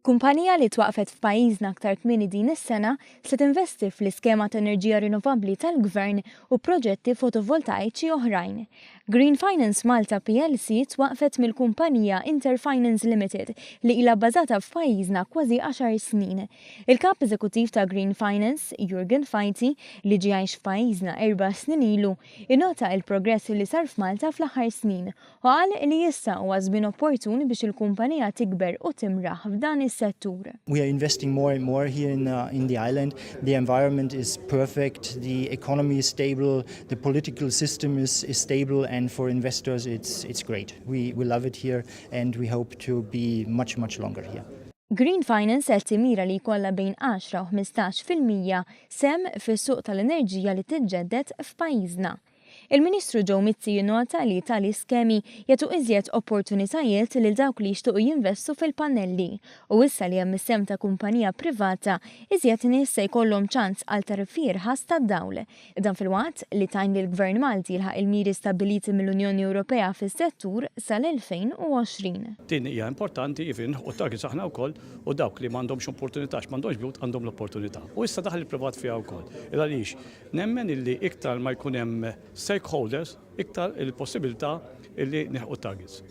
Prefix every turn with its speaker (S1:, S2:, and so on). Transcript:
S1: Kumpanija li twaqfet f'pajjiżna aktar kmieni din is-sena se tinvesti fl-iskema ta' enerġija rinnovabbli tal-Gvern u proġetti fotovoltaiċi oħrajn. Green Finance Malta PLC twaqfet mill-kumpanija Interfinance Limited li ilha bbażata f'pajjiżna kważi 10 snin. Il-kap eżekuttiv ta' Green Finance, Jurgen Fajti, li ġie għajx f'pajjiżna 4 snin ilu, innota l-progress li sar f'Malta fl-aħħar snin u qal li issa huwa żmien opportun biex il-kumpanija tikber u timraħ f'dan is-settur.
S2: We are investing more and more here in the island. The environment is perfect, the economy is stable, the political system is stable, and for investors it's great. We love it here and we hope to be much longer here.
S1: Green Finance qed timira li jkollha bejn 10 u 15% sem fis-suq tal-enerġija li tiġġedded f'pajjiżna. Il-Ministru Joe Mizzi jinnota li tali skemi jagħtu iżjed opportunitajiet lil dawk li jixtiequ jinvestu fil-pannelli u issa li hemm is-sem ta' kumpanija privata iżjed nies se jkollhom ċans għal tariffi irħas tad-dawl. Dan fil-waqt li tajn lill Gvern Malti jilħaq il-miri stabbiliti mill-Unjoni Ewropea fis-settur sal-2020.
S3: Din hija importanti even u targets aħna wkoll u dawk li m'għandhomx opportunità m'għandhomx bjut għandhom l-opportunità. U issa daħal il-privat fiha wkoll. Għaliex nemmen illi iktar ma jkun hemm stakeholders iktar il-possibilità illi neħu targets.